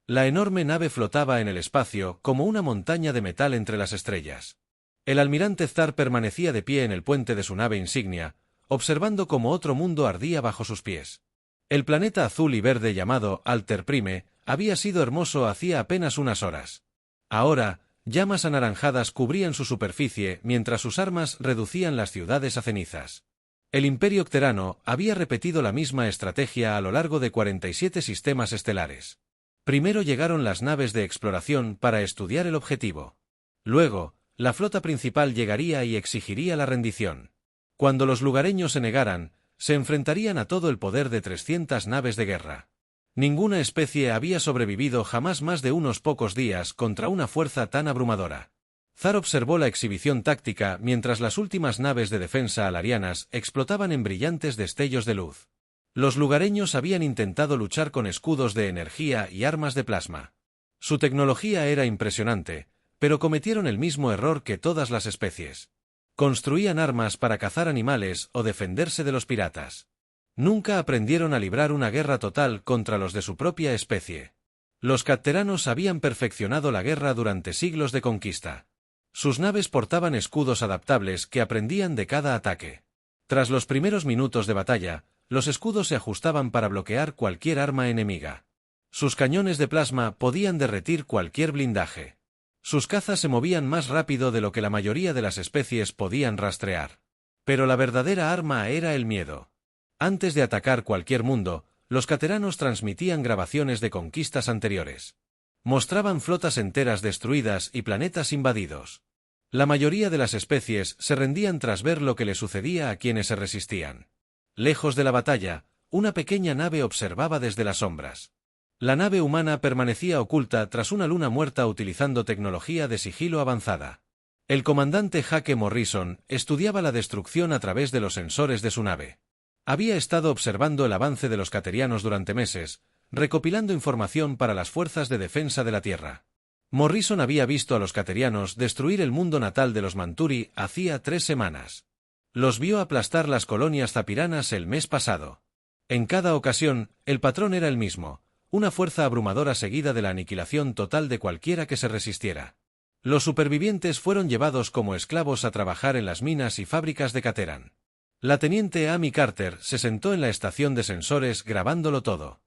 La enorme nave flotaba en el espacio como una montaña de metal entre las estrellas. El almirante Zar permanecía de pie en el puente de su nave insignia, observando cómo otro mundo ardía bajo sus pies. El planeta azul y verde llamado Alter Prime había sido hermoso hacía apenas unas horas. Ahora, llamas anaranjadas cubrían su superficie mientras sus armas reducían las ciudades a cenizas. El Imperio Cterano había repetido la misma estrategia a lo largo de 47 sistemas estelares. Primero llegaron las naves de exploración para estudiar el objetivo. Luego, la flota principal llegaría y exigiría la rendición. Cuando los lugareños se negaran, se enfrentarían a todo el poder de 300 naves de guerra. Ninguna especie había sobrevivido jamás más de unos pocos días contra una fuerza tan abrumadora. Zar observó la exhibición táctica mientras las últimas naves de defensa alarianas explotaban en brillantes destellos de luz. Los lugareños habían intentado luchar con escudos de energía y armas de plasma. Su tecnología era impresionante, pero cometieron el mismo error que todas las especies. Construían armas para cazar animales o defenderse de los piratas. Nunca aprendieron a librar una guerra total contra los de su propia especie. Los catteranos habían perfeccionado la guerra durante siglos de conquista. Sus naves portaban escudos adaptables que aprendían de cada ataque. Tras los primeros minutos de batalla, los escudos se ajustaban para bloquear cualquier arma enemiga. Sus cañones de plasma podían derretir cualquier blindaje. Sus cazas se movían más rápido de lo que la mayoría de las especies podían rastrear. Pero la verdadera arma era el miedo. Antes de atacar cualquier mundo, los catteranos transmitían grabaciones de conquistas anteriores. Mostraban flotas enteras destruidas y planetas invadidos. La mayoría de las especies se rendían tras ver lo que le sucedía a quienes se resistían. Lejos de la batalla, una pequeña nave observaba desde las sombras. La nave humana permanecía oculta tras una luna muerta utilizando tecnología de sigilo avanzada. El comandante Hake Morrison estudiaba la destrucción a través de los sensores de su nave. Había estado observando el avance de los caterianos durante meses, recopilando información para las fuerzas de defensa de la Tierra. Morrison había visto a los caterianos destruir el mundo natal de los Manturi hacía 3 semanas. Los vio aplastar las colonias zapiranas el mes pasado. En cada ocasión, el patrón era el mismo, una fuerza abrumadora seguida de la aniquilación total de cualquiera que se resistiera. Los supervivientes fueron llevados como esclavos a trabajar en las minas y fábricas de Cateran. La teniente Amy Carter se sentó en la estación de sensores grabándolo todo.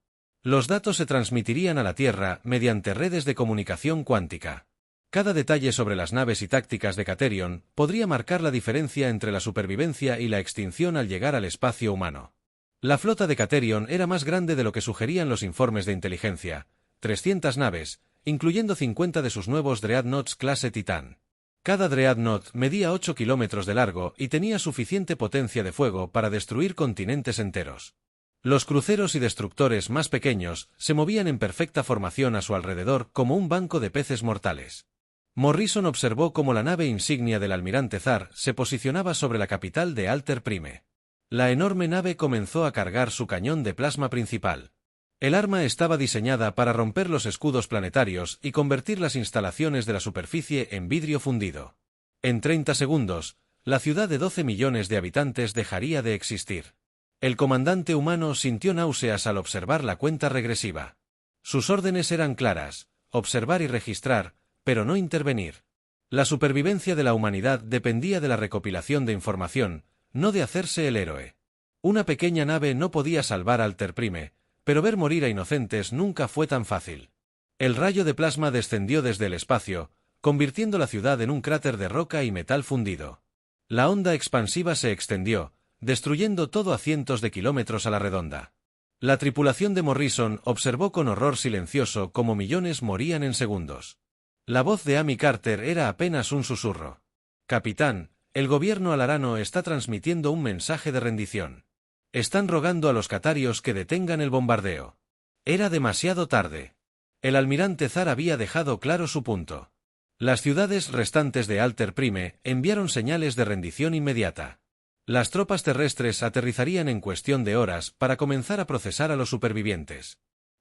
Los datos se transmitirían a la Tierra mediante redes de comunicación cuántica. Cada detalle sobre las naves y tácticas de Caterion podría marcar la diferencia entre la supervivencia y la extinción al llegar al espacio humano. La flota de Caterion era más grande de lo que sugerían los informes de inteligencia, 300 naves, incluyendo 50 de sus nuevos Dreadnoughts clase Titán. Cada Dreadnought medía 8 kilómetros de largo y tenía suficiente potencia de fuego para destruir continentes enteros. Los cruceros y destructores más pequeños se movían en perfecta formación a su alrededor como un banco de peces mortales. Morrison observó cómo la nave insignia del almirante Zar se posicionaba sobre la capital de Alter Prime. La enorme nave comenzó a cargar su cañón de plasma principal. El arma estaba diseñada para romper los escudos planetarios y convertir las instalaciones de la superficie en vidrio fundido. En 30 segundos, la ciudad de 12 millones de habitantes dejaría de existir. El comandante humano sintió náuseas al observar la cuenta regresiva. Sus órdenes eran claras: observar y registrar, pero no intervenir. La supervivencia de la humanidad dependía de la recopilación de información, no de hacerse el héroe. Una pequeña nave no podía salvar a Alter Prime, pero ver morir a inocentes nunca fue tan fácil. El rayo de plasma descendió desde el espacio, convirtiendo la ciudad en un cráter de roca y metal fundido. La onda expansiva se extendió, destruyendo todo a cientos de kilómetros a la redonda. La tripulación de Morrison observó con horror silencioso cómo millones morían en segundos. La voz de Amy Carter era apenas un susurro. «Capitán, el gobierno alarano está transmitiendo un mensaje de rendición. Están rogando a los catarios que detengan el bombardeo». Era demasiado tarde. El almirante Zar había dejado claro su punto. Las ciudades restantes de Alter Prime enviaron señales de rendición inmediata. Las tropas terrestres aterrizarían en cuestión de horas para comenzar a procesar a los supervivientes.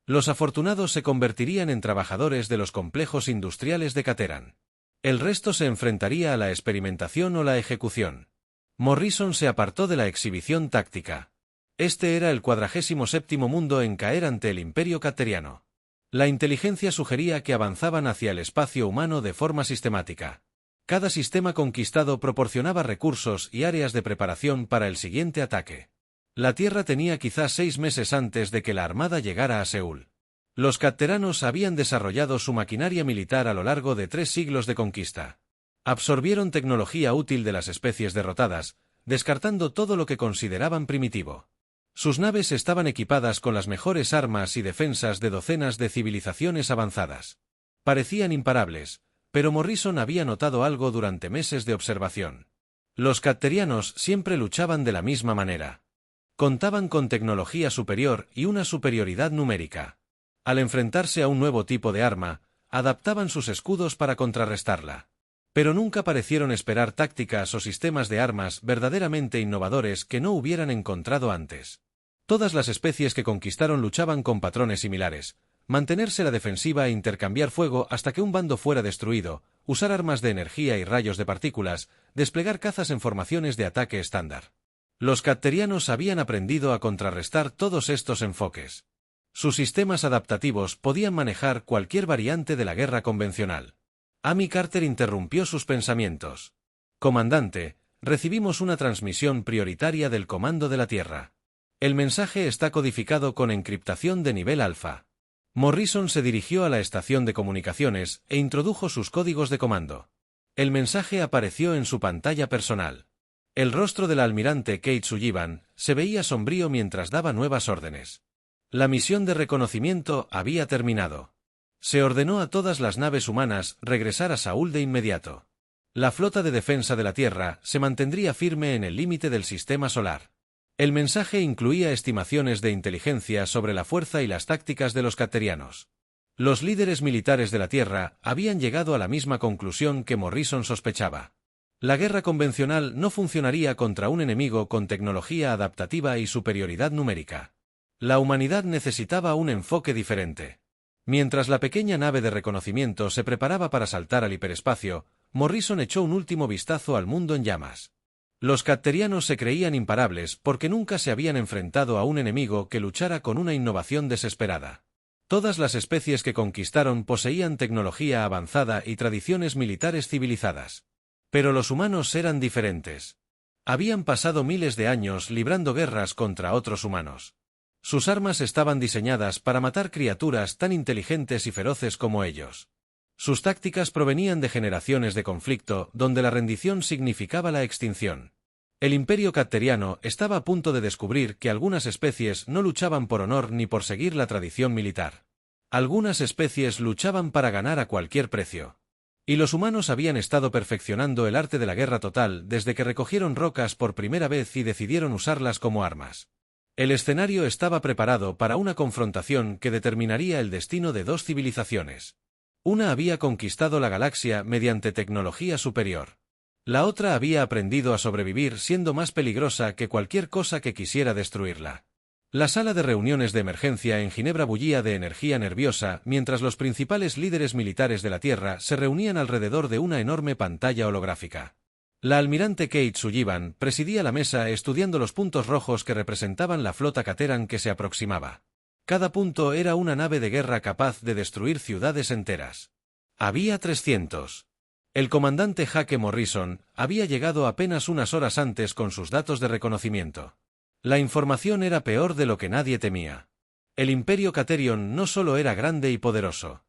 Los afortunados se convertirían en trabajadores de los complejos industriales de Cateran. El resto se enfrentaría a la experimentación o la ejecución. Morrison se apartó de la exhibición táctica. Este era el 47º mundo en caer ante el Imperio Cateriano. La inteligencia sugería que avanzaban hacia el espacio humano de forma sistemática. Cada sistema conquistado proporcionaba recursos y áreas de preparación para el siguiente ataque. La Tierra tenía quizás 6 meses antes de que la Armada llegara a Seúl. Los catteranos habían desarrollado su maquinaria militar a lo largo de 3 siglos de conquista. Absorbieron tecnología útil de las especies derrotadas, descartando todo lo que consideraban primitivo. Sus naves estaban equipadas con las mejores armas y defensas de docenas de civilizaciones avanzadas. Parecían imparables, pero Morrison había notado algo durante meses de observación. Los catterianos siempre luchaban de la misma manera. Contaban con tecnología superior y una superioridad numérica. Al enfrentarse a un nuevo tipo de arma, adaptaban sus escudos para contrarrestarla. Pero nunca parecieron esperar tácticas o sistemas de armas verdaderamente innovadores que no hubieran encontrado antes. Todas las especies que conquistaron luchaban con patrones similares: mantenerse a la defensiva e intercambiar fuego hasta que un bando fuera destruido, usar armas de energía y rayos de partículas, desplegar cazas en formaciones de ataque estándar. Los catterianos habían aprendido a contrarrestar todos estos enfoques. Sus sistemas adaptativos podían manejar cualquier variante de la guerra convencional. Amy Carter interrumpió sus pensamientos. «Comandante, recibimos una transmisión prioritaria del Comando de la Tierra. El mensaje está codificado con encriptación de nivel alfa». Morrison se dirigió a la estación de comunicaciones e introdujo sus códigos de comando. El mensaje apareció en su pantalla personal. El rostro del almirante Kate Sullivan se veía sombrío mientras daba nuevas órdenes. La misión de reconocimiento había terminado. Se ordenó a todas las naves humanas regresar a Saúl de inmediato. La flota de defensa de la Tierra se mantendría firme en el límite del sistema solar. El mensaje incluía estimaciones de inteligencia sobre la fuerza y las tácticas de los catterianos. Los líderes militares de la Tierra habían llegado a la misma conclusión que Morrison sospechaba. La guerra convencional no funcionaría contra un enemigo con tecnología adaptativa y superioridad numérica. La humanidad necesitaba un enfoque diferente. Mientras la pequeña nave de reconocimiento se preparaba para saltar al hiperespacio, Morrison echó un último vistazo al mundo en llamas. Los catterianos se creían imparables porque nunca se habían enfrentado a un enemigo que luchara con una innovación desesperada. Todas las especies que conquistaron poseían tecnología avanzada y tradiciones militares civilizadas. Pero los humanos eran diferentes. Habían pasado miles de años librando guerras contra otros humanos. Sus armas estaban diseñadas para matar criaturas tan inteligentes y feroces como ellos. Sus tácticas provenían de generaciones de conflicto donde la rendición significaba la extinción. El imperio catteriano estaba a punto de descubrir que algunas especies no luchaban por honor ni por seguir la tradición militar. Algunas especies luchaban para ganar a cualquier precio. Y los humanos habían estado perfeccionando el arte de la guerra total desde que recogieron rocas por primera vez y decidieron usarlas como armas. El escenario estaba preparado para una confrontación que determinaría el destino de dos civilizaciones. Una había conquistado la galaxia mediante tecnología superior. La otra había aprendido a sobrevivir siendo más peligrosa que cualquier cosa que quisiera destruirla. La sala de reuniones de emergencia en Ginebra bullía de energía nerviosa mientras los principales líderes militares de la Tierra se reunían alrededor de una enorme pantalla holográfica. La almirante Kate Sullivan presidía la mesa estudiando los puntos rojos que representaban la flota Cateran que se aproximaba. Cada punto era una nave de guerra capaz de destruir ciudades enteras. Había 300. El comandante Jake Morrison había llegado apenas unas horas antes con sus datos de reconocimiento. La información era peor de lo que nadie temía. El Imperio Caterion no solo era grande y poderoso.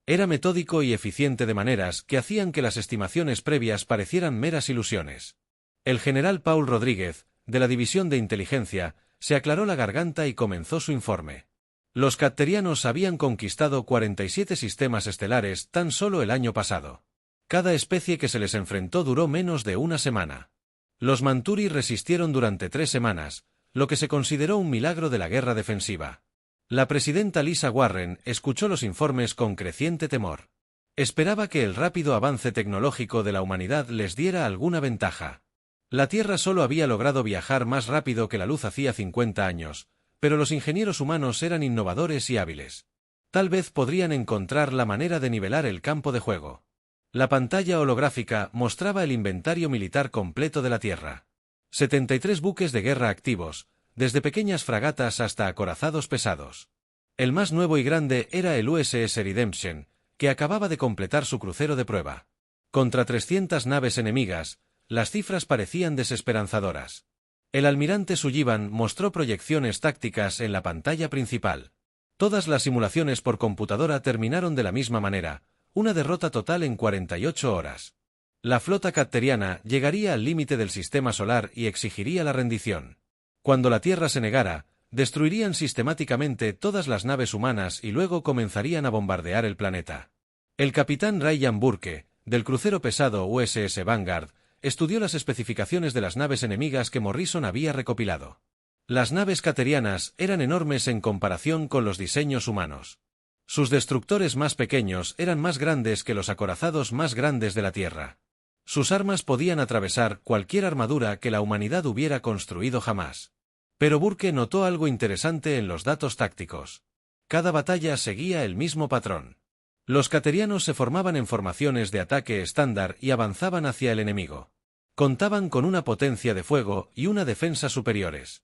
Era metódico y eficiente de maneras que hacían que las estimaciones previas parecieran meras ilusiones. El general Paul Rodríguez, de la División de Inteligencia, se aclaró la garganta y comenzó su informe. Los catterianos habían conquistado 47 sistemas estelares tan solo el año pasado. Cada especie que se les enfrentó duró menos de una semana. Los Manturi resistieron durante 3 semanas, lo que se consideró un milagro de la guerra defensiva. La presidenta Lisa Warren escuchó los informes con creciente temor. Esperaba que el rápido avance tecnológico de la humanidad les diera alguna ventaja. La Tierra solo había logrado viajar más rápido que la luz hacía 50 años, pero los ingenieros humanos eran innovadores y hábiles. Tal vez podrían encontrar la manera de nivelar el campo de juego. La pantalla holográfica mostraba el inventario militar completo de la Tierra. 73 buques de guerra activos, desde pequeñas fragatas hasta acorazados pesados. El más nuevo y grande era el USS Redemption, que acababa de completar su crucero de prueba. Contra 300 naves enemigas, las cifras parecían desesperanzadoras. El almirante Sullivan mostró proyecciones tácticas en la pantalla principal. Todas las simulaciones por computadora terminaron de la misma manera, una derrota total en 48 horas. La flota carteriana llegaría al límite del sistema solar y exigiría la rendición. Cuando la Tierra se negara, destruirían sistemáticamente todas las naves humanas y luego comenzarían a bombardear el planeta. El capitán Ryan Burke, del crucero pesado USS Vanguard, estudió las especificaciones de las naves enemigas que Morrison había recopilado. Las naves carterianas eran enormes en comparación con los diseños humanos. Sus destructores más pequeños eran más grandes que los acorazados más grandes de la Tierra. Sus armas podían atravesar cualquier armadura que la humanidad hubiera construido jamás. Pero Burke notó algo interesante en los datos tácticos. Cada batalla seguía el mismo patrón. Los carterianos se formaban en formaciones de ataque estándar y avanzaban hacia el enemigo. Contaban con una potencia de fuego y una defensa superiores.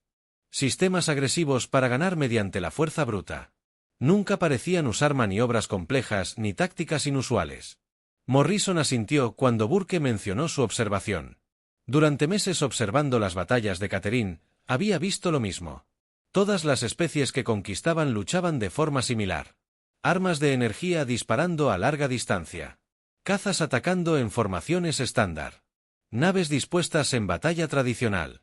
Sistemas agresivos para ganar mediante la fuerza bruta. Nunca parecían usar maniobras complejas ni tácticas inusuales. Morrison asintió cuando Burke mencionó su observación. Durante meses observando las batallas de Catherine, había visto lo mismo. Todas las especies que conquistaban luchaban de forma similar. Armas de energía disparando a larga distancia. Cazas atacando en formaciones estándar. Naves dispuestas en batalla tradicional.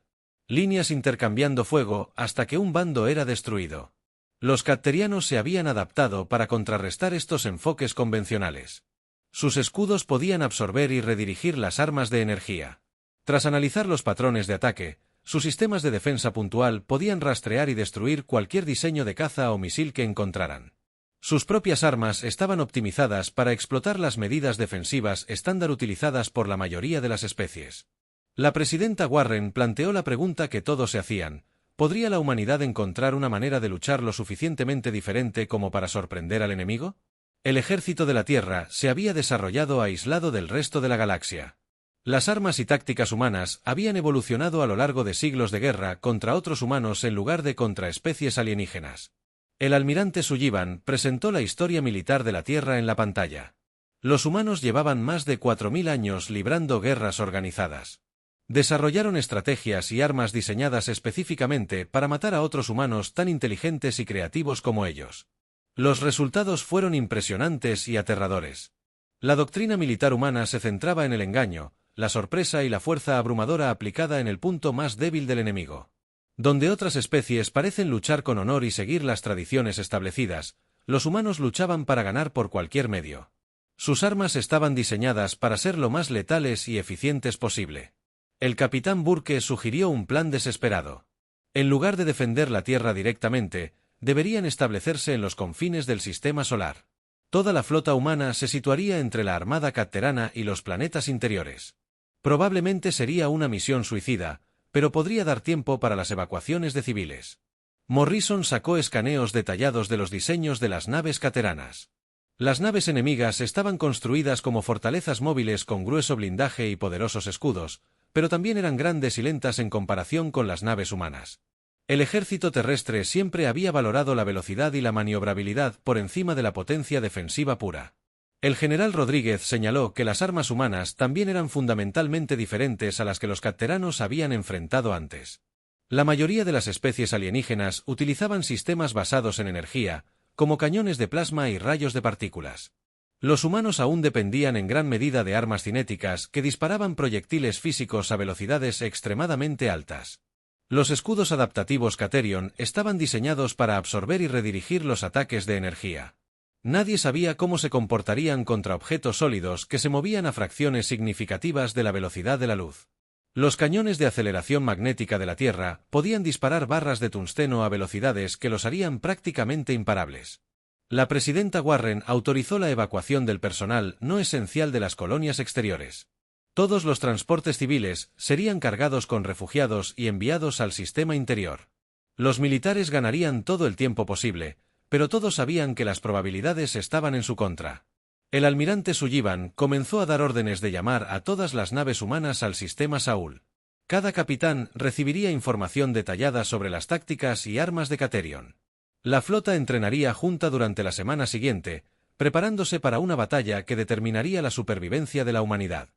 Líneas intercambiando fuego hasta que un bando era destruido. Los carterianos se habían adaptado para contrarrestar estos enfoques convencionales. Sus escudos podían absorber y redirigir las armas de energía. Tras analizar los patrones de ataque, sus sistemas de defensa puntual podían rastrear y destruir cualquier diseño de caza o misil que encontraran. Sus propias armas estaban optimizadas para explotar las medidas defensivas estándar utilizadas por la mayoría de las especies. La presidenta Warren planteó la pregunta que todos se hacían: ¿podría la humanidad encontrar una manera de luchar lo suficientemente diferente como para sorprender al enemigo? El ejército de la Tierra se había desarrollado aislado del resto de la galaxia. Las armas y tácticas humanas habían evolucionado a lo largo de siglos de guerra contra otros humanos en lugar de contra especies alienígenas. El almirante Sullivan presentó la historia militar de la Tierra en la pantalla. Los humanos llevaban más de 4000 años librando guerras organizadas. Desarrollaron estrategias y armas diseñadas específicamente para matar a otros humanos tan inteligentes y creativos como ellos. Los resultados fueron impresionantes y aterradores. La doctrina militar humana se centraba en el engaño, la sorpresa y la fuerza abrumadora aplicada en el punto más débil del enemigo. Donde otras especies parecen luchar con honor y seguir las tradiciones establecidas, los humanos luchaban para ganar por cualquier medio. Sus armas estaban diseñadas para ser lo más letales y eficientes posible. El capitán Burke sugirió un plan desesperado. En lugar de defender la Tierra directamente, deberían establecerse en los confines del sistema solar. Toda la flota humana se situaría entre la armada carterana y los planetas interiores. Probablemente sería una misión suicida, pero podría dar tiempo para las evacuaciones de civiles. Morrison sacó escaneos detallados de los diseños de las naves carteranas. Las naves enemigas estaban construidas como fortalezas móviles con grueso blindaje y poderosos escudos, pero también eran grandes y lentas en comparación con las naves humanas. El ejército terrestre siempre había valorado la velocidad y la maniobrabilidad por encima de la potencia defensiva pura. El general Rodríguez señaló que las armas humanas también eran fundamentalmente diferentes a las que los carteranos habían enfrentado antes. La mayoría de las especies alienígenas utilizaban sistemas basados en energía, como cañones de plasma y rayos de partículas. Los humanos aún dependían en gran medida de armas cinéticas que disparaban proyectiles físicos a velocidades extremadamente altas. Los escudos adaptativos Caterion estaban diseñados para absorber y redirigir los ataques de energía. Nadie sabía cómo se comportarían contra objetos sólidos que se movían a fracciones significativas de la velocidad de la luz. Los cañones de aceleración magnética de la Tierra podían disparar barras de tungsteno a velocidades que los harían prácticamente imparables. La presidenta Warren autorizó la evacuación del personal no esencial de las colonias exteriores. Todos los transportes civiles serían cargados con refugiados y enviados al sistema interior. Los militares ganarían todo el tiempo posible, pero todos sabían que las probabilidades estaban en su contra. El almirante Sullivan comenzó a dar órdenes de llamar a todas las naves humanas al sistema Saúl. Cada capitán recibiría información detallada sobre las tácticas y armas de Caterion. La flota entrenaría junta durante la semana siguiente, preparándose para una batalla que determinaría la supervivencia de la humanidad.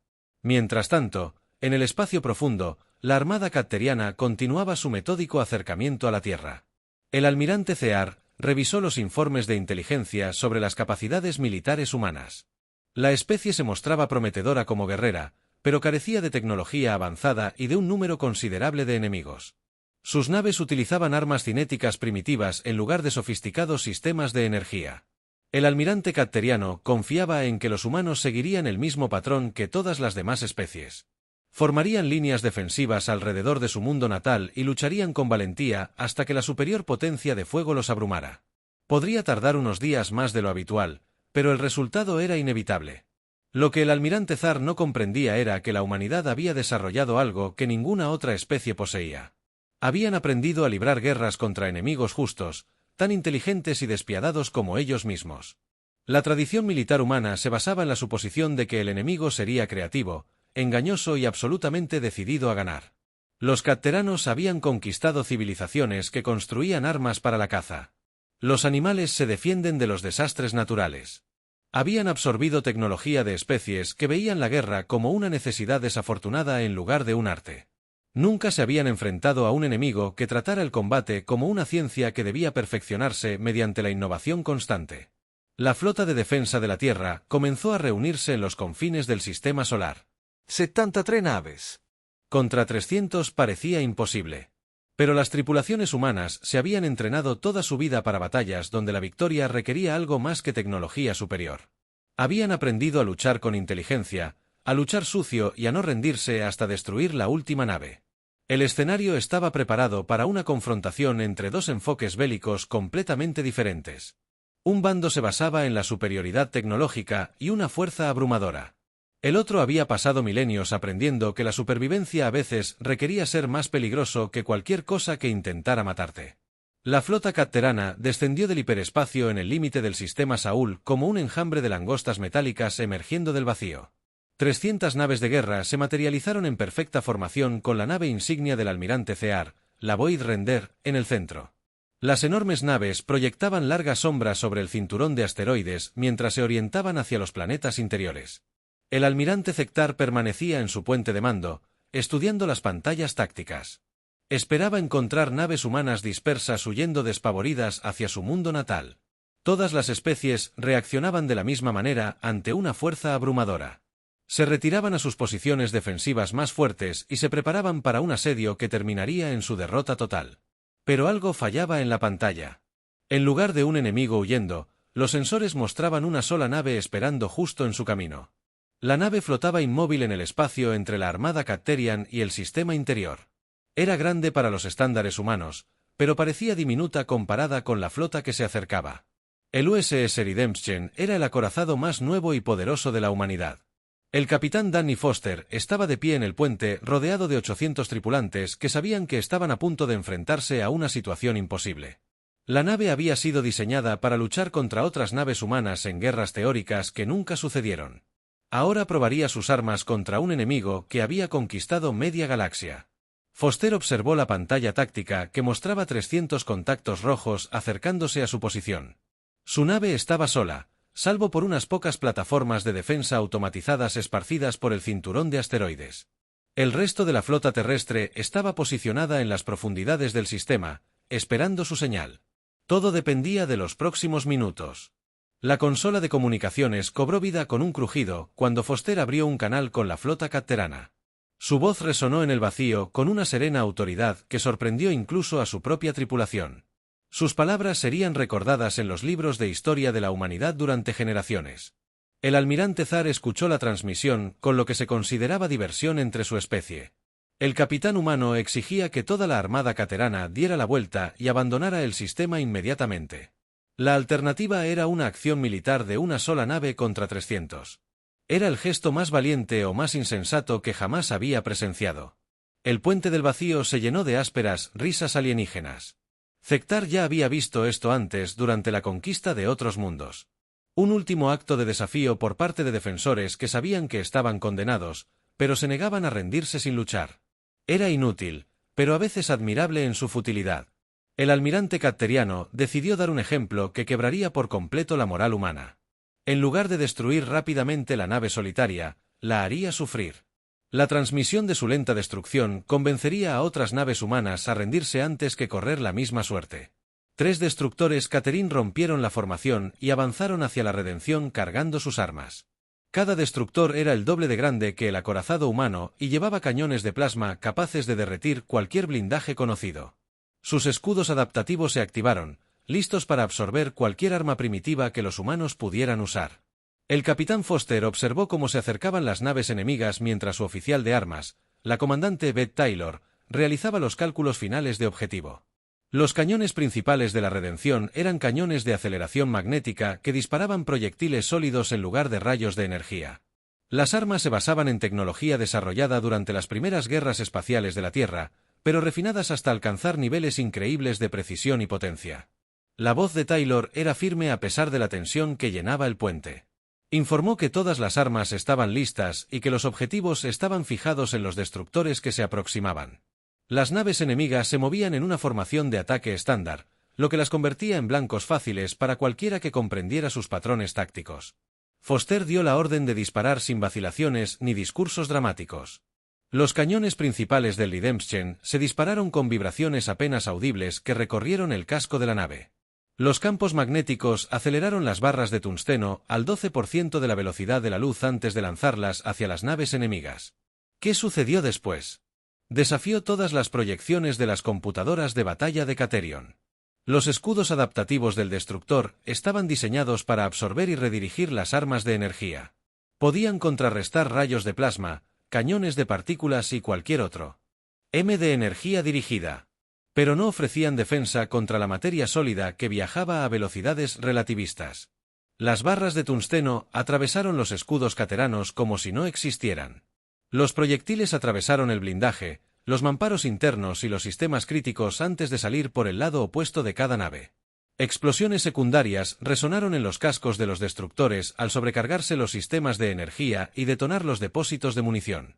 Mientras tanto, en el espacio profundo, la armada catteriana continuaba su metódico acercamiento a la Tierra. El almirante Thear revisó los informes de inteligencia sobre las capacidades militares humanas. La especie se mostraba prometedora como guerrera, pero carecía de tecnología avanzada y de un número considerable de enemigos. Sus naves utilizaban armas cinéticas primitivas en lugar de sofisticados sistemas de energía. El almirante catteriano confiaba en que los humanos seguirían el mismo patrón que todas las demás especies. Formarían líneas defensivas alrededor de su mundo natal y lucharían con valentía hasta que la superior potencia de fuego los abrumara. Podría tardar unos días más de lo habitual, pero el resultado era inevitable. Lo que el almirante Thar no comprendía era que la humanidad había desarrollado algo que ninguna otra especie poseía. Habían aprendido a librar guerras contra enemigos justos, tan inteligentes y despiadados como ellos mismos. La tradición militar humana se basaba en la suposición de que el enemigo sería creativo, engañoso y absolutamente decidido a ganar. Los catteranos habían conquistado civilizaciones que construían armas para la caza. Los animales se defienden de los desastres naturales. Habían absorbido tecnología de especies que veían la guerra como una necesidad desafortunada en lugar de un arte. Nunca se habían enfrentado a un enemigo que tratara el combate como una ciencia que debía perfeccionarse mediante la innovación constante. La flota de defensa de la Tierra comenzó a reunirse en los confines del sistema solar. 73 naves. Contra 300 parecía imposible. Pero las tripulaciones humanas se habían entrenado toda su vida para batallas donde la victoria requería algo más que tecnología superior. Habían aprendido a luchar con inteligencia, a luchar sucio y a no rendirse hasta destruir la última nave. El escenario estaba preparado para una confrontación entre dos enfoques bélicos completamente diferentes. Un bando se basaba en la superioridad tecnológica y una fuerza abrumadora. El otro había pasado milenios aprendiendo que la supervivencia a veces requería ser más peligroso que cualquier cosa que intentara matarte. La flota catterana descendió del hiperespacio en el límite del sistema Saúl como un enjambre de langostas metálicas emergiendo del vacío. 300 naves de guerra se materializaron en perfecta formación con la nave insignia del almirante Thear, la Void Render, en el centro. Las enormes naves proyectaban largas sombras sobre el cinturón de asteroides mientras se orientaban hacia los planetas interiores. El almirante Thektar permanecía en su puente de mando, estudiando las pantallas tácticas. Esperaba encontrar naves humanas dispersas huyendo despavoridas hacia su mundo natal. Todas las especies reaccionaban de la misma manera ante una fuerza abrumadora. Se retiraban a sus posiciones defensivas más fuertes y se preparaban para un asedio que terminaría en su derrota total. Pero algo fallaba en la pantalla. En lugar de un enemigo huyendo, los sensores mostraban una sola nave esperando justo en su camino. La nave flotaba inmóvil en el espacio entre la armada Catterian y el sistema interior. Era grande para los estándares humanos, pero parecía diminuta comparada con la flota que se acercaba. El USS Redemption era el acorazado más nuevo y poderoso de la humanidad. El capitán Danny Foster estaba de pie en el puente rodeado de 800 tripulantes que sabían que estaban a punto de enfrentarse a una situación imposible. La nave había sido diseñada para luchar contra otras naves humanas en guerras teóricas que nunca sucedieron. Ahora probaría sus armas contra un enemigo que había conquistado media galaxia. Foster observó la pantalla táctica que mostraba 300 contactos rojos acercándose a su posición. Su nave estaba sola, salvo por unas pocas plataformas de defensa automatizadas esparcidas por el cinturón de asteroides. El resto de la flota terrestre estaba posicionada en las profundidades del sistema, esperando su señal. Todo dependía de los próximos minutos. La consola de comunicaciones cobró vida con un crujido cuando Foster abrió un canal con la flota catterana. Su voz resonó en el vacío con una serena autoridad que sorprendió incluso a su propia tripulación. Sus palabras serían recordadas en los libros de historia de la humanidad durante generaciones. El almirante Thar escuchó la transmisión con lo que se consideraba diversión entre su especie. El capitán humano exigía que toda la armada catterana diera la vuelta y abandonara el sistema inmediatamente. La alternativa era una acción militar de una sola nave contra 300. Era el gesto más valiente o más insensato que jamás había presenciado. El puente del vacío se llenó de ásperas risas alienígenas. Thektar ya había visto esto antes durante la conquista de otros mundos. Un último acto de desafío por parte de defensores que sabían que estaban condenados, pero se negaban a rendirse sin luchar. Era inútil, pero a veces admirable en su futilidad. El almirante Catteriano decidió dar un ejemplo que quebraría por completo la moral humana. En lugar de destruir rápidamente la nave solitaria, la haría sufrir. La transmisión de su lenta destrucción convencería a otras naves humanas a rendirse antes que correr la misma suerte. 3 destructores Catherine rompieron la formación y avanzaron hacia la redención cargando sus armas. Cada destructor era el doble de grande que el acorazado humano y llevaba cañones de plasma capaces de derretir cualquier blindaje conocido. Sus escudos adaptativos se activaron, listos para absorber cualquier arma primitiva que los humanos pudieran usar. El capitán Foster observó cómo se acercaban las naves enemigas mientras su oficial de armas, la comandante Beth Taylor, realizaba los cálculos finales de objetivo. Los cañones principales de la redención eran cañones de aceleración magnética que disparaban proyectiles sólidos en lugar de rayos de energía. Las armas se basaban en tecnología desarrollada durante las primeras guerras espaciales de la Tierra, pero refinadas hasta alcanzar niveles increíbles de precisión y potencia. La voz de Taylor era firme a pesar de la tensión que llenaba el puente. Informó que todas las armas estaban listas y que los objetivos estaban fijados en los destructores que se aproximaban. Las naves enemigas se movían en una formación de ataque estándar, lo que las convertía en blancos fáciles para cualquiera que comprendiera sus patrones tácticos. Foster dio la orden de disparar sin vacilaciones ni discursos dramáticos. Los cañones principales del Redemption se dispararon con vibraciones apenas audibles que recorrieron el casco de la nave. Los campos magnéticos aceleraron las barras de tungsteno al 12% de la velocidad de la luz antes de lanzarlas hacia las naves enemigas. ¿Qué sucedió después? Desafió todas las proyecciones de las computadoras de batalla de Caterion. Los escudos adaptativos del destructor estaban diseñados para absorber y redirigir las armas de energía. Podían contrarrestar rayos de plasma, cañones de partículas y cualquier otro de energía dirigida. Pero no ofrecían defensa contra la materia sólida que viajaba a velocidades relativistas. Las barras de tungsteno atravesaron los escudos cateranos como si no existieran. Los proyectiles atravesaron el blindaje, los mamparos internos y los sistemas críticos antes de salir por el lado opuesto de cada nave. Explosiones secundarias resonaron en los cascos de los destructores al sobrecargarse los sistemas de energía y detonar los depósitos de munición.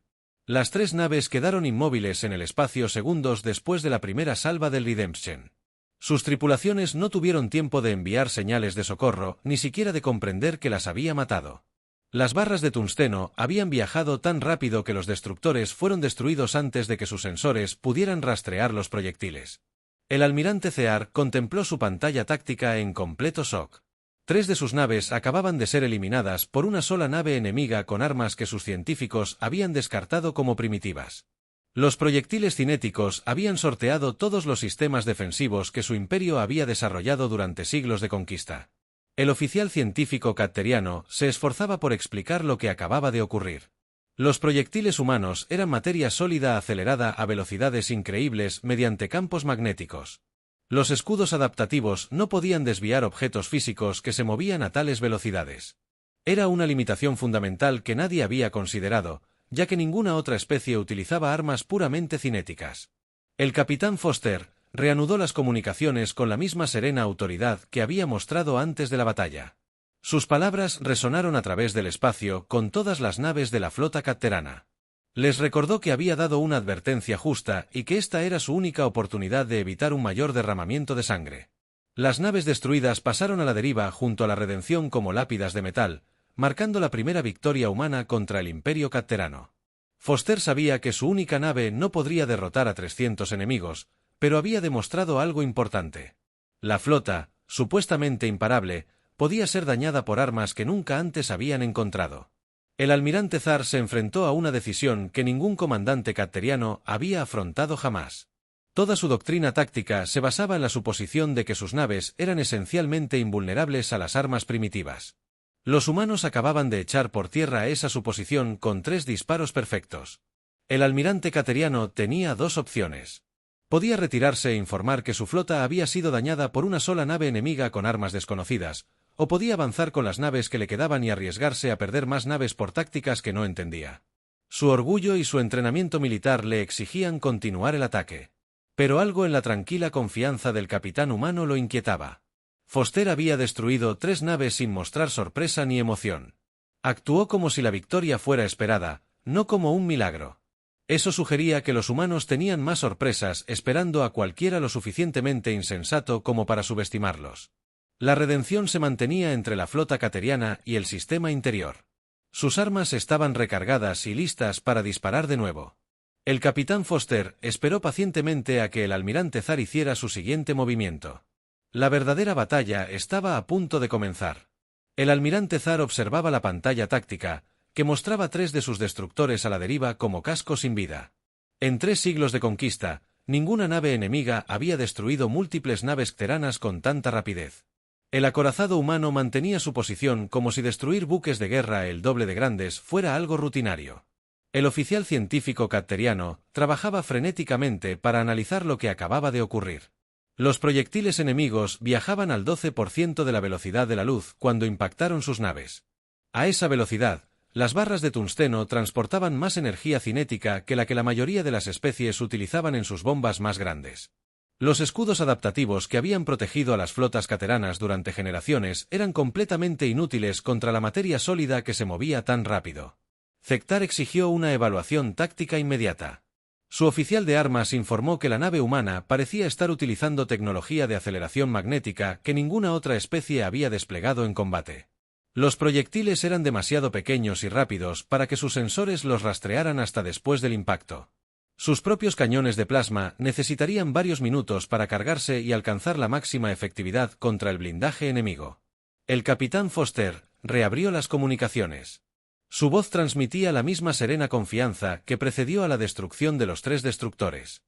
Las 3 naves quedaron inmóviles en el espacio segundos después de la primera salva del Redemption. Sus tripulaciones no tuvieron tiempo de enviar señales de socorro, ni siquiera de comprender que las había matado. Las barras de tungsteno habían viajado tan rápido que los destructores fueron destruidos antes de que sus sensores pudieran rastrear los proyectiles. El almirante Cear contempló su pantalla táctica en completo shock. 3 de sus naves acababan de ser eliminadas por una sola nave enemiga con armas que sus científicos habían descartado como primitivas. Los proyectiles cinéticos habían sorteado todos los sistemas defensivos que su imperio había desarrollado durante siglos de conquista. El oficial científico catteriano se esforzaba por explicar lo que acababa de ocurrir. Los proyectiles humanos eran materia sólida acelerada a velocidades increíbles mediante campos magnéticos. Los escudos adaptativos no podían desviar objetos físicos que se movían a tales velocidades. Era una limitación fundamental que nadie había considerado, ya que ninguna otra especie utilizaba armas puramente cinéticas. El capitán Foster reanudó las comunicaciones con la misma serena autoridad que había mostrado antes de la batalla. Sus palabras resonaron a través del espacio con todas las naves de la flota catterana. Les recordó que había dado una advertencia justa y que esta era su única oportunidad de evitar un mayor derramamiento de sangre. Las naves destruidas pasaron a la deriva junto a la redención como lápidas de metal, marcando la primera victoria humana contra el imperio catterano. Foster sabía que su única nave no podría derrotar a 300 enemigos, pero había demostrado algo importante. La flota, supuestamente imparable, podía ser dañada por armas que nunca antes habían encontrado. El almirante Zar se enfrentó a una decisión que ningún comandante catteriano había afrontado jamás. Toda su doctrina táctica se basaba en la suposición de que sus naves eran esencialmente invulnerables a las armas primitivas. Los humanos acababan de echar por tierra esa suposición con 3 disparos perfectos. El almirante catteriano tenía 2 opciones. Podía retirarse e informar que su flota había sido dañada por una sola nave enemiga con armas desconocidas, o podía avanzar con las naves que le quedaban y arriesgarse a perder más naves por tácticas que no entendía. Su orgullo y su entrenamiento militar le exigían continuar el ataque. Pero algo en la tranquila confianza del capitán humano lo inquietaba. Foster había destruido 3 naves sin mostrar sorpresa ni emoción. Actuó como si la victoria fuera esperada, no como un milagro. Eso sugería que los humanos tenían más sorpresas esperando a cualquiera lo suficientemente insensato como para subestimarlos. La redención se mantenía entre la flota cateriana y el sistema interior. Sus armas estaban recargadas y listas para disparar de nuevo. El capitán Foster esperó pacientemente a que el almirante Zar hiciera su siguiente movimiento. La verdadera batalla estaba a punto de comenzar. El almirante Zar observaba la pantalla táctica, que mostraba 3 de sus destructores a la deriva como cascos sin vida. En 3 siglos de conquista, ninguna nave enemiga había destruido múltiples naves cteranas con tanta rapidez. El acorazado humano mantenía su posición como si destruir buques de guerra el doble de grandes fuera algo rutinario. El oficial científico cteriano trabajaba frenéticamente para analizar lo que acababa de ocurrir. Los proyectiles enemigos viajaban al 12% de la velocidad de la luz cuando impactaron sus naves. A esa velocidad, las barras de tungsteno transportaban más energía cinética que la mayoría de las especies utilizaban en sus bombas más grandes. Los escudos adaptativos que habían protegido a las flotas cateranas durante generaciones eran completamente inútiles contra la materia sólida que se movía tan rápido. Zektar exigió una evaluación táctica inmediata. Su oficial de armas informó que la nave humana parecía estar utilizando tecnología de aceleración magnética que ninguna otra especie había desplegado en combate. Los proyectiles eran demasiado pequeños y rápidos para que sus sensores los rastrearan hasta después del impacto. Sus propios cañones de plasma necesitarían varios minutos para cargarse y alcanzar la máxima efectividad contra el blindaje enemigo. El capitán Foster reabrió las comunicaciones. Su voz transmitía la misma serena confianza que precedió a la destrucción de los 3 destructores.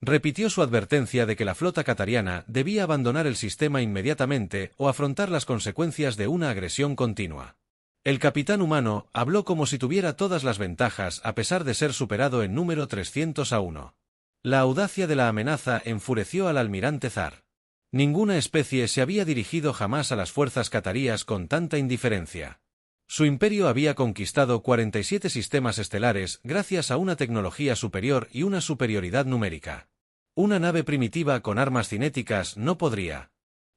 Repitió su advertencia de que la flota catariana debía abandonar el sistema inmediatamente o afrontar las consecuencias de una agresión continua. El capitán humano habló como si tuviera todas las ventajas a pesar de ser superado en número 300-1. La audacia de la amenaza enfureció al almirante Zar. Ninguna especie se había dirigido jamás a las fuerzas catarías con tanta indiferencia. Su imperio había conquistado 47 sistemas estelares gracias a una tecnología superior y una superioridad numérica. Una nave primitiva con armas cinéticas no podría.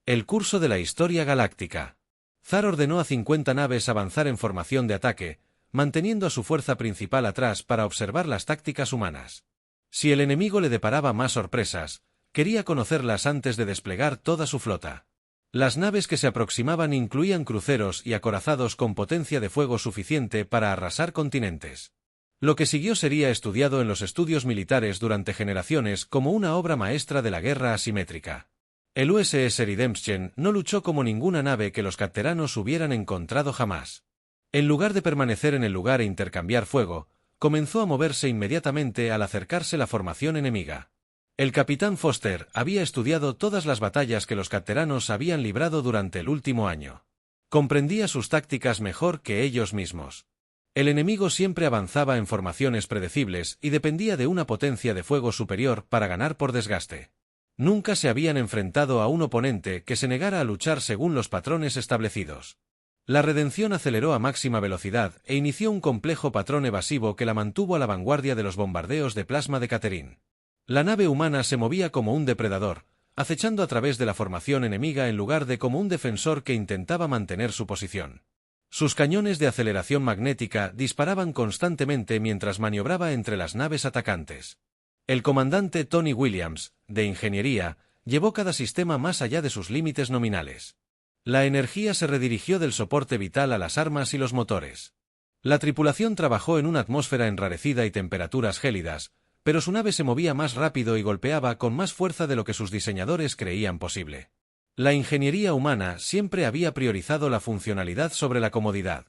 El curso de la historia galáctica. Zar ordenó a 50 naves avanzar en formación de ataque, manteniendo a su fuerza principal atrás para observar las tácticas humanas. Si el enemigo le deparaba más sorpresas, quería conocerlas antes de desplegar toda su flota. Las naves que se aproximaban incluían cruceros y acorazados con potencia de fuego suficiente para arrasar continentes. Lo que siguió sería estudiado en los estudios militares durante generaciones como una obra maestra de la guerra asimétrica. El USS Redemption no luchó como ninguna nave que los cateranos hubieran encontrado jamás. En lugar de permanecer en el lugar e intercambiar fuego, comenzó a moverse inmediatamente al acercarse la formación enemiga. El capitán Foster había estudiado todas las batallas que los cateranos habían librado durante el último año. Comprendía sus tácticas mejor que ellos mismos. El enemigo siempre avanzaba en formaciones predecibles y dependía de una potencia de fuego superior para ganar por desgaste. Nunca se habían enfrentado a un oponente que se negara a luchar según los patrones establecidos. La redención aceleró a máxima velocidad e inició un complejo patrón evasivo que la mantuvo a la vanguardia de los bombardeos de plasma de Caterin. La nave humana se movía como un depredador, acechando a través de la formación enemiga en lugar de como un defensor que intentaba mantener su posición. Sus cañones de aceleración magnética disparaban constantemente mientras maniobraba entre las naves atacantes. El comandante Tony Williams, de ingeniería, llevó cada sistema más allá de sus límites nominales. La energía se redirigió del soporte vital a las armas y los motores. La tripulación trabajó en una atmósfera enrarecida y temperaturas gélidas, pero su nave se movía más rápido y golpeaba con más fuerza de lo que sus diseñadores creían posible. La ingeniería humana siempre había priorizado la funcionalidad sobre la comodidad.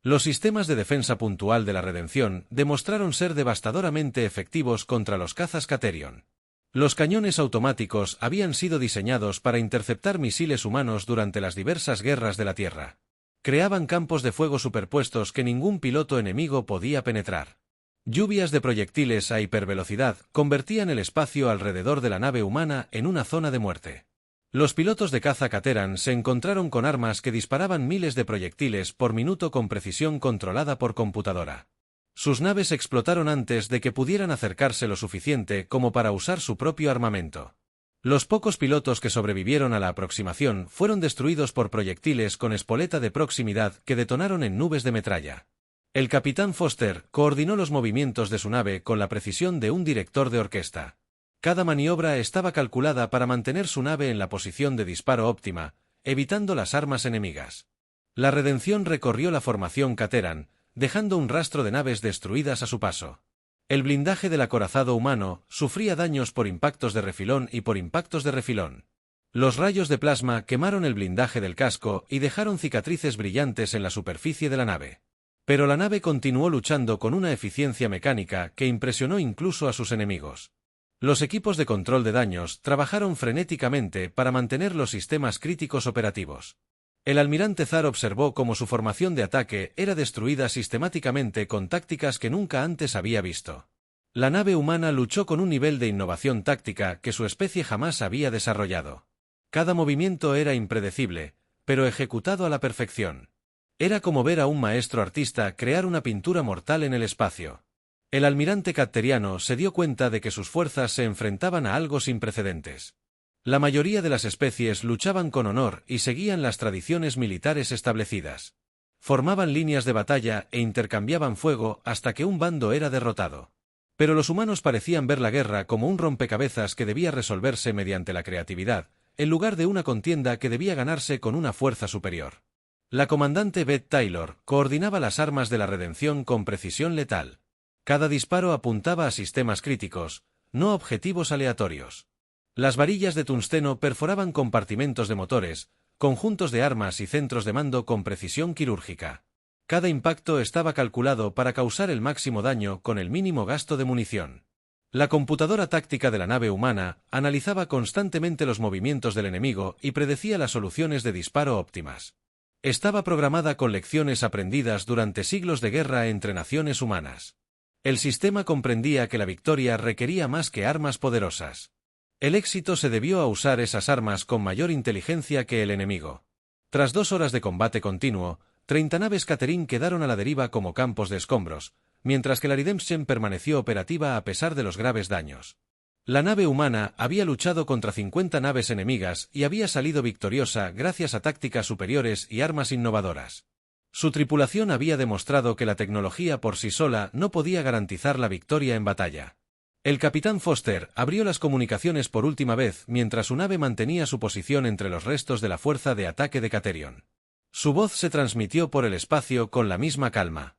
Los sistemas de defensa puntual de la redención demostraron ser devastadoramente efectivos contra los cazas Caterion. Los cañones automáticos habían sido diseñados para interceptar misiles humanos durante las diversas guerras de la Tierra. Creaban campos de fuego superpuestos que ningún piloto enemigo podía penetrar. Lluvias de proyectiles a hipervelocidad convertían el espacio alrededor de la nave humana en una zona de muerte. Los pilotos de caza Cateran se encontraron con armas que disparaban miles de proyectiles por minuto con precisión controlada por computadora. Sus naves explotaron antes de que pudieran acercarse lo suficiente como para usar su propio armamento. Los pocos pilotos que sobrevivieron a la aproximación fueron destruidos por proyectiles con espoleta de proximidad que detonaron en nubes de metralla. El capitán Foster coordinó los movimientos de su nave con la precisión de un director de orquesta. Cada maniobra estaba calculada para mantener su nave en la posición de disparo óptima, evitando las armas enemigas. La Redención recorrió la formación Cateran, dejando un rastro de naves destruidas a su paso. El blindaje del acorazado humano sufría daños por impactos de refilón y por impactos de refilón. Los rayos de plasma quemaron el blindaje del casco y dejaron cicatrices brillantes en la superficie de la nave. Pero la nave continuó luchando con una eficiencia mecánica que impresionó incluso a sus enemigos. Los equipos de control de daños trabajaron frenéticamente para mantener los sistemas críticos operativos. El almirante Zar observó cómo su formación de ataque era destruida sistemáticamente con tácticas que nunca antes había visto. La nave humana luchó con un nivel de innovación táctica que su especie jamás había desarrollado. Cada movimiento era impredecible, pero ejecutado a la perfección. Era como ver a un maestro artista crear una pintura mortal en el espacio. El almirante Cateriano se dio cuenta de que sus fuerzas se enfrentaban a algo sin precedentes. La mayoría de las especies luchaban con honor y seguían las tradiciones militares establecidas. Formaban líneas de batalla e intercambiaban fuego hasta que un bando era derrotado. Pero los humanos parecían ver la guerra como un rompecabezas que debía resolverse mediante la creatividad, en lugar de una contienda que debía ganarse con una fuerza superior. La comandante Beth Taylor coordinaba las armas de la Redención con precisión letal. Cada disparo apuntaba a sistemas críticos, no a objetivos aleatorios. Las varillas de tungsteno perforaban compartimentos de motores, conjuntos de armas y centros de mando con precisión quirúrgica. Cada impacto estaba calculado para causar el máximo daño con el mínimo gasto de munición. La computadora táctica de la nave humana analizaba constantemente los movimientos del enemigo y predecía las soluciones de disparo óptimas. Estaba programada con lecciones aprendidas durante siglos de guerra entre naciones humanas. El sistema comprendía que la victoria requería más que armas poderosas. El éxito se debió a usar esas armas con mayor inteligencia que el enemigo. Tras 2 horas de combate continuo, 30 naves Caterin quedaron a la deriva como campos de escombros, mientras que la Redemption permaneció operativa a pesar de los graves daños. La nave humana había luchado contra 50 naves enemigas y había salido victoriosa gracias a tácticas superiores y armas innovadoras. Su tripulación había demostrado que la tecnología por sí sola no podía garantizar la victoria en batalla. El capitán Foster abrió las comunicaciones por última vez mientras su nave mantenía su posición entre los restos de la fuerza de ataque de Caterion. Su voz se transmitió por el espacio con la misma calma.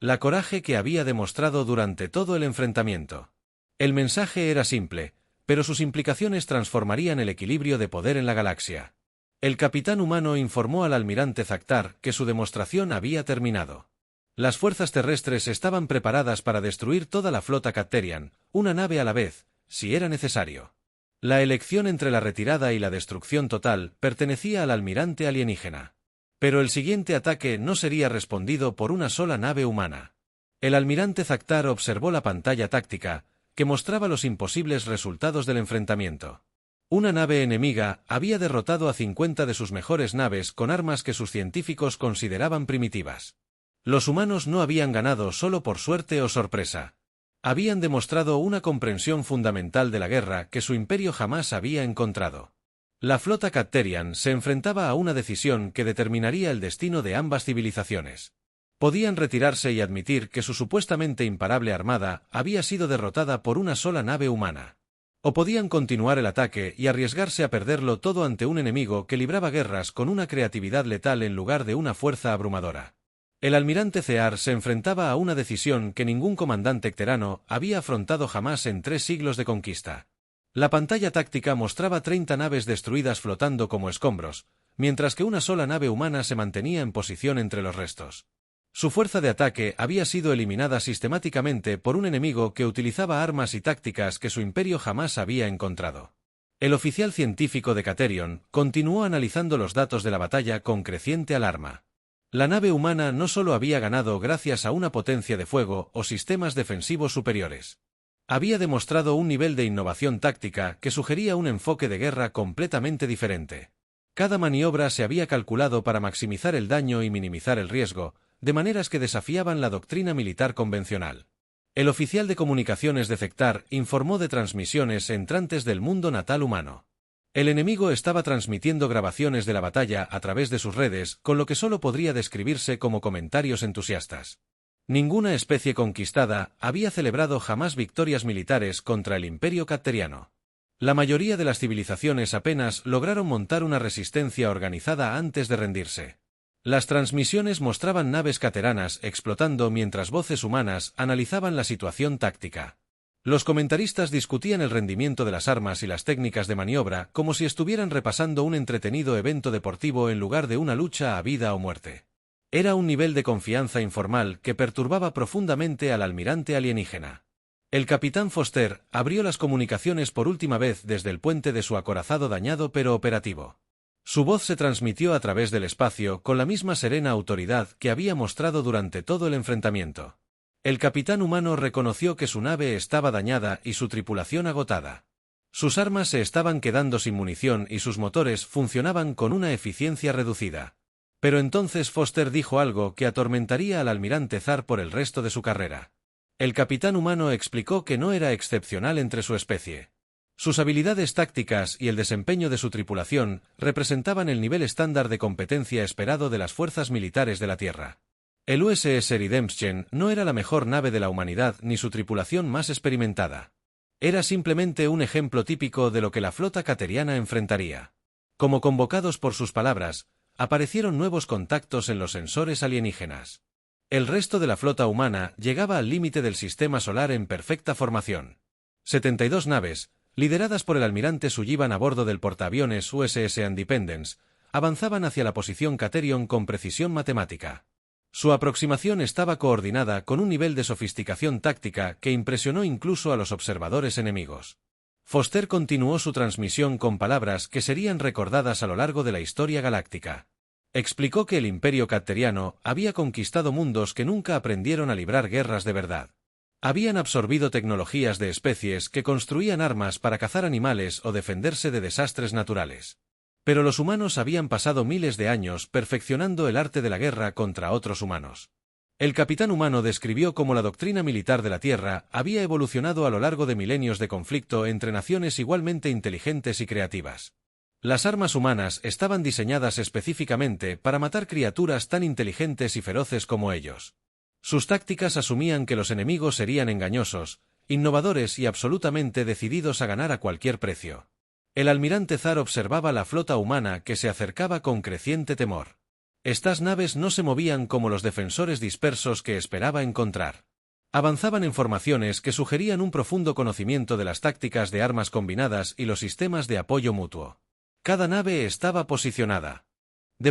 La coraje que había demostrado durante todo el enfrentamiento. El mensaje era simple, pero sus implicaciones transformarían el equilibrio de poder en la galaxia. El capitán humano informó al almirante Zactar que su demostración había terminado. Las fuerzas terrestres estaban preparadas para destruir toda la flota Caterian, una nave a la vez, si era necesario. La elección entre la retirada y la destrucción total pertenecía al almirante alienígena. Pero el siguiente ataque no sería respondido por una sola nave humana. El almirante Zactar observó la pantalla táctica, que mostraba los imposibles resultados del enfrentamiento. Una nave enemiga había derrotado a 50 de sus mejores naves con armas que sus científicos consideraban primitivas. Los humanos no habían ganado solo por suerte o sorpresa. Habían demostrado una comprensión fundamental de la guerra que su imperio jamás había encontrado. La flota Caterian se enfrentaba a una decisión que determinaría el destino de ambas civilizaciones. Podían retirarse y admitir que su supuestamente imparable armada había sido derrotada por una sola nave humana. O podían continuar el ataque y arriesgarse a perderlo todo ante un enemigo que libraba guerras con una creatividad letal en lugar de una fuerza abrumadora. El almirante Cear se enfrentaba a una decisión que ningún comandante cterano había afrontado jamás en 3 siglos de conquista. La pantalla táctica mostraba 30 naves destruidas flotando como escombros, mientras que una sola nave humana se mantenía en posición entre los restos. Su fuerza de ataque había sido eliminada sistemáticamente por un enemigo que utilizaba armas y tácticas que su imperio jamás había encontrado. El oficial científico de Caterion continuó analizando los datos de la batalla con creciente alarma. La nave humana no solo había ganado gracias a una potencia de fuego o sistemas defensivos superiores. Había demostrado un nivel de innovación táctica que sugería un enfoque de guerra completamente diferente. Cada maniobra se había calculado para maximizar el daño y minimizar el riesgo, de maneras que desafiaban la doctrina militar convencional. El oficial de comunicaciones de Zactar informó de transmisiones entrantes del mundo natal humano. El enemigo estaba transmitiendo grabaciones de la batalla a través de sus redes, con lo que solo podría describirse como comentarios entusiastas. Ninguna especie conquistada había celebrado jamás victorias militares contra el Imperio Catteriano. La mayoría de las civilizaciones apenas lograron montar una resistencia organizada antes de rendirse. Las transmisiones mostraban naves cateranas explotando mientras voces humanas analizaban la situación táctica. Los comentaristas discutían el rendimiento de las armas y las técnicas de maniobra como si estuvieran repasando un entretenido evento deportivo en lugar de una lucha a vida o muerte. Era un nivel de confianza informal que perturbaba profundamente al almirante alienígena. El capitán Foster abrió las comunicaciones por última vez desde el puente de su acorazado dañado pero operativo. Su voz se transmitió a través del espacio con la misma serena autoridad que había mostrado durante todo el enfrentamiento. El capitán humano reconoció que su nave estaba dañada y su tripulación agotada. Sus armas se estaban quedando sin munición y sus motores funcionaban con una eficiencia reducida. Pero entonces Foster dijo algo que atormentaría al almirante Zar por el resto de su carrera. El capitán humano explicó que no era excepcional entre su especie. Sus habilidades tácticas y el desempeño de su tripulación representaban el nivel estándar de competencia esperado de las fuerzas militares de la Tierra. El USS Redemption no era la mejor nave de la humanidad ni su tripulación más experimentada. Era simplemente un ejemplo típico de lo que la flota cateriana enfrentaría. Como convocados por sus palabras, aparecieron nuevos contactos en los sensores alienígenas. El resto de la flota humana llegaba al límite del sistema solar en perfecta formación. 72 naves, lideradas por el almirante Sullivan a bordo del portaaviones USS Independence, avanzaban hacia la posición Caterion con precisión matemática. Su aproximación estaba coordinada con un nivel de sofisticación táctica que impresionó incluso a los observadores enemigos. Foster continuó su transmisión con palabras que serían recordadas a lo largo de la historia galáctica. Explicó que el Imperio Catteriano había conquistado mundos que nunca aprendieron a librar guerras de verdad. Habían absorbido tecnologías de especies que construían armas para cazar animales o defenderse de desastres naturales. Pero los humanos habían pasado miles de años perfeccionando el arte de la guerra contra otros humanos. El capitán humano describió cómo la doctrina militar de la Tierra había evolucionado a lo largo de milenios de conflicto entre naciones igualmente inteligentes y creativas. Las armas humanas estaban diseñadas específicamente para matar criaturas tan inteligentes y feroces como ellos. Sus tácticas asumían que los enemigos serían engañosos, innovadores y absolutamente decididos a ganar a cualquier precio. El almirante Zar observaba la flota humana que se acercaba con creciente temor. Estas naves no se movían como los defensores dispersos que esperaba encontrar. Avanzaban en formaciones que sugerían un profundo conocimiento de las tácticas de armas combinadas y los sistemas de apoyo mutuo. Cada nave estaba posicionada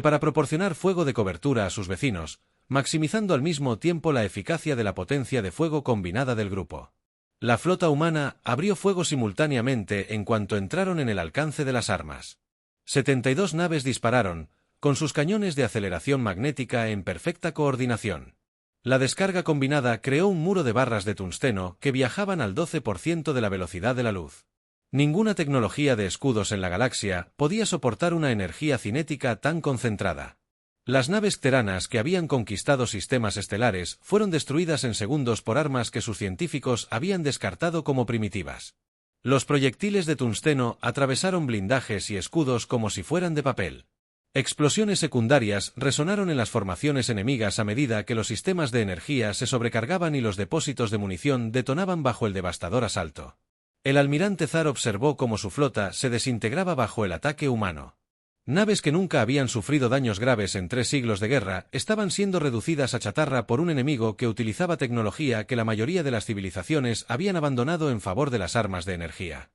para proporcionar fuego de cobertura a sus vecinos, maximizando al mismo tiempo la eficacia de la potencia de fuego combinada del grupo. La flota humana abrió fuego simultáneamente en cuanto entraron en el alcance de las armas. 72 naves dispararon, con sus cañones de aceleración magnética en perfecta coordinación. La descarga combinada creó un muro de barras de tungsteno que viajaban al 12% de la velocidad de la luz. Ninguna tecnología de escudos en la galaxia podía soportar una energía cinética tan concentrada. Las naves cteranas que habían conquistado sistemas estelares fueron destruidas en segundos por armas que sus científicos habían descartado como primitivas. Los proyectiles de tungsteno atravesaron blindajes y escudos como si fueran de papel. Explosiones secundarias resonaron en las formaciones enemigas a medida que los sistemas de energía se sobrecargaban y los depósitos de munición detonaban bajo el devastador asalto. El almirante Zar observó cómo su flota se desintegraba bajo el ataque humano. Naves que nunca habían sufrido daños graves en 3 siglos de guerra estaban siendo reducidas a chatarra por un enemigo que utilizaba tecnología que la mayoría de las civilizaciones habían abandonado en favor de las armas de energía.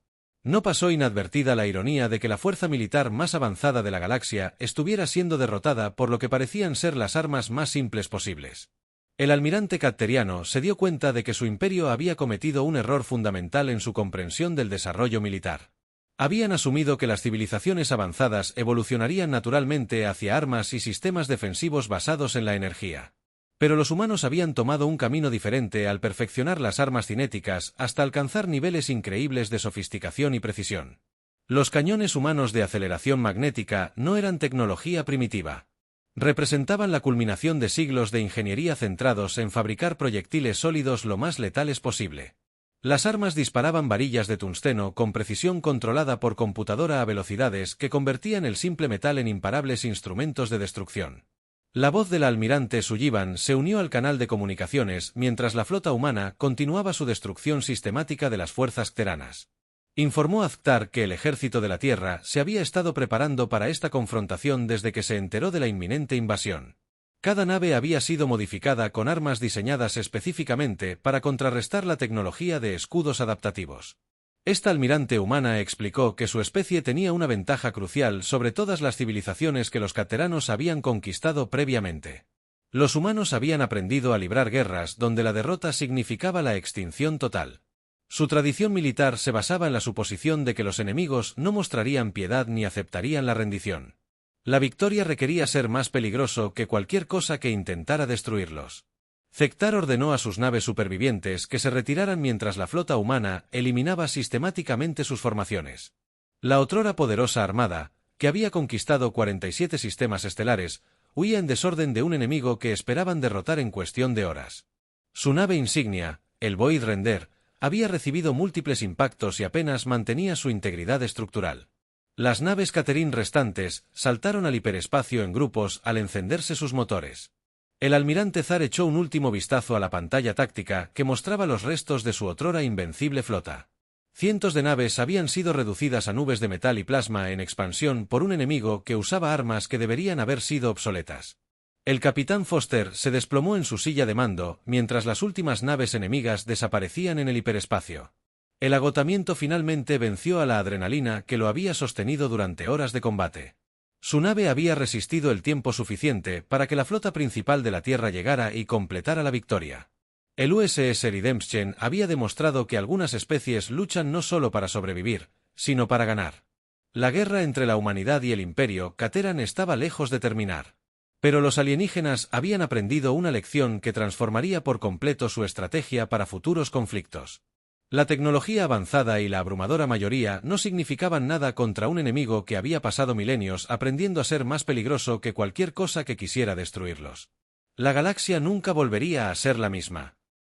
No pasó inadvertida la ironía de que la fuerza militar más avanzada de la galaxia estuviera siendo derrotada por lo que parecían ser las armas más simples posibles. El almirante catteriano se dio cuenta de que su imperio había cometido un error fundamental en su comprensión del desarrollo militar. Habían asumido que las civilizaciones avanzadas evolucionarían naturalmente hacia armas y sistemas defensivos basados en la energía. Pero los humanos habían tomado un camino diferente al perfeccionar las armas cinéticas hasta alcanzar niveles increíbles de sofisticación y precisión. Los cañones humanos de aceleración magnética no eran tecnología primitiva. Representaban la culminación de siglos de ingeniería centrados en fabricar proyectiles sólidos lo más letales posible. Las armas disparaban varillas de tungsteno con precisión controlada por computadora a velocidades que convertían el simple metal en imparables instrumentos de destrucción. La voz del almirante Sullivan se unió al canal de comunicaciones mientras la flota humana continuaba su destrucción sistemática de las fuerzas cteranas. Informó a Aztar que el ejército de la Tierra se había estado preparando para esta confrontación desde que se enteró de la inminente invasión. Cada nave había sido modificada con armas diseñadas específicamente para contrarrestar la tecnología de escudos adaptativos. Esta almirante humana explicó que su especie tenía una ventaja crucial sobre todas las civilizaciones que los cteranos habían conquistado previamente. Los humanos habían aprendido a librar guerras donde la derrota significaba la extinción total. Su tradición militar se basaba en la suposición de que los enemigos no mostrarían piedad ni aceptarían la rendición. La victoria requería ser más peligroso que cualquier cosa que intentara destruirlos. Zektar ordenó a sus naves supervivientes que se retiraran mientras la flota humana eliminaba sistemáticamente sus formaciones. La otrora poderosa armada, que había conquistado 47 sistemas estelares, huía en desorden de un enemigo que esperaban derrotar en cuestión de horas. Su nave insignia, el Void Render, había recibido múltiples impactos y apenas mantenía su integridad estructural. Las naves Caterin restantes saltaron al hiperespacio en grupos al encenderse sus motores. El almirante Zar echó un último vistazo a la pantalla táctica que mostraba los restos de su otrora invencible flota. Cientos de naves habían sido reducidas a nubes de metal y plasma en expansión por un enemigo que usaba armas que deberían haber sido obsoletas. El capitán Foster se desplomó en su silla de mando mientras las últimas naves enemigas desaparecían en el hiperespacio. El agotamiento finalmente venció a la adrenalina que lo había sostenido durante horas de combate. Su nave había resistido el tiempo suficiente para que la flota principal de la Tierra llegara y completara la victoria. El USS Redemption había demostrado que algunas especies luchan no solo para sobrevivir, sino para ganar. La guerra entre la humanidad y el Imperio Cateran estaba lejos de terminar. Pero los alienígenas habían aprendido una lección que transformaría por completo su estrategia para futuros conflictos. La tecnología avanzada y la abrumadora mayoría no significaban nada contra un enemigo que había pasado milenios aprendiendo a ser más peligroso que cualquier cosa que quisiera destruirlos. La galaxia nunca volvería a ser la misma.